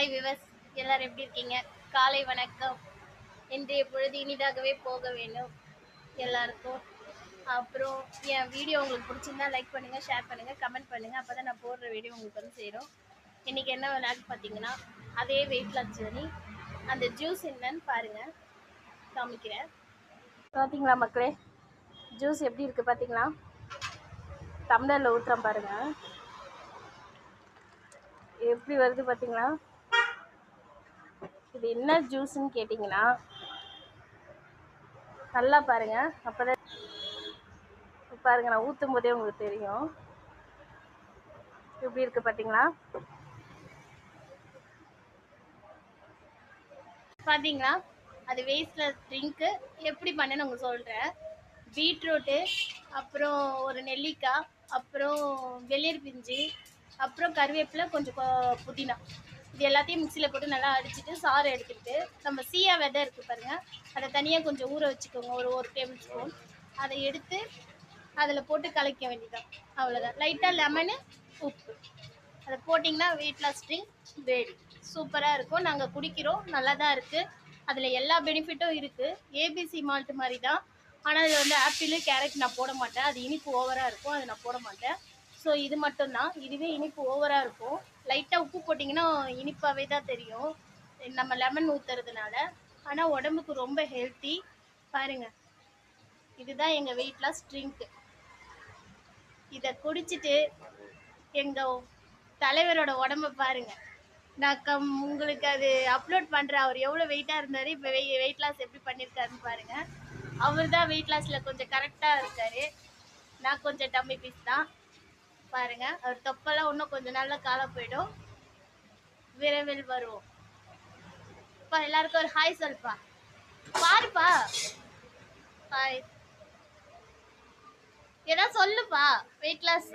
Hi விவஸ், எல்லாரும் எப்படி இருக்கீங்க? காலை வணக்கம். இன்றைய பொழுது இனிதாகவே போக வேண்டும் எல்லாருக்கும். அப்புறம் என் வீடியோ உங்களுக்கு பிடிச்சிருந்தா லைக் பண்ணுங்க, ஷேர் பண்ணுங்க, கமெண்ட் பண்ணுங்க. அப்பதான் நான் போடுற வீடியோ உங்களுக்கு வந்து சேரும். இன்னைக்கு என்ன விளையாட்டு பார்த்தீங்கன்னா, அதே வெயிட் லாஸ் ஜர்னி. அந்த ஜூஸ் என்னன்னு பாருங்க, காமிக்கிறேன். பார்த்தீங்களா மக்களே, ஜூஸ் எப்படி இருக்கு பார்த்தீங்களா? டம்ளரில் ஊற்றுறேன் பாருங்க, எப்படி வருது பார்த்தீங்களா? இது என்ன ஜூஸ்ன்னு கேட்டிங்கன்னா, நல்லா பாருங்க. அப்போதான் பாருங்க, நான் ஊற்றும் போதே உங்களுக்கு தெரியும் எப்படி இருக்கு பார்த்தீங்களா? பார்த்தீங்களா? அது வேஸ்ட்லெஸ் ட்ரிங்க்கு எப்படி பண்ணேன்னு உங்களுக்கு சொல்கிறேன். பீட்ரூட்டு, அப்புறம் ஒரு நெல்லிக்காய், அப்புறம் வெளிர் பிஞ்சு, அப்புறம் கருவேப்பிலை, கொஞ்சம் புதினா, இது எல்லாத்தையும் மிக்சியில் போட்டு நல்லா அடிச்சுட்டு சாறு எடுத்துக்கிட்டு, நம்ம சீயா விதை இருக்குது பாருங்கள், அதை தனியாக கொஞ்சம் ஊற வச்சுக்கோங்க, ஒரு டேபிள் ஸ்பூன். அதை எடுத்து அதில் போட்டு கலக்க வேண்டியதான், அவ்வளோதான். லைட்டாக லெமனு, உப்பு, அதை போட்டிங்கன்னா வெயிட் லாஸ் ட்ரிங்க் ரெடி. சூப்பராக இருக்கும். நாங்கள் குடிக்கிறோம், நல்லா தான் இருக்குது. அதில் எல்லா பெனிஃபிட்டும் இருக்குது. ஏபிசி மால்ட் மாதிரி தான், ஆனால் இது வந்து ஆப்பிள் கேரட் நான் போட மாட்டேன், அது இனிப்பு ஓவராக இருக்கும், அது நான் போட மாட்டேன். ஸோ இது மட்டும்தான். இதுவே இனிப்பு ஓவராக இருக்கும். லைட்டாக உப்பு போட்டிங்கன்னா இனிப்பாகவே தான் தெரியும், நம்ம லெமன் ஊற்றுறதுனால. ஆனால் உடம்புக்கு ரொம்ப ஹெல்த்தி. பாருங்கள், இதுதான் எங்கள் வெயிட் லாஸ் ட்ரிங்க்கு. இதை குடிச்சிட்டு எங்கள் தலைவரோட உடம்பை பாருங்கள். நான் உங்களுக்கு அது அப்லோட் பண்ணுறேன். அவர் எவ்வளோ வெயிட்டாக இருந்தார், இப்போ வெயிட் லாஸ் எப்படி பண்ணியிருக்காருன்னு பாருங்கள். அவர் தான் வெயிட் லாஸில் கொஞ்சம் கரெக்டாக இருக்கார். நான் கொஞ்சம் டம்மி பீஸ் தான். பாருங்கள், அவர் தொப்பெல்லாம் இன்னும் கொஞ்சம் நாள்ல கால போயிடும். விரைவில் வருவோம். இப்போ எல்லாருக்கும் ஒரு ஹாய் சொல்ப்பா. பாருப்பா, ஹாய். ஏதாவது சொல்லுப்பா. Weight loss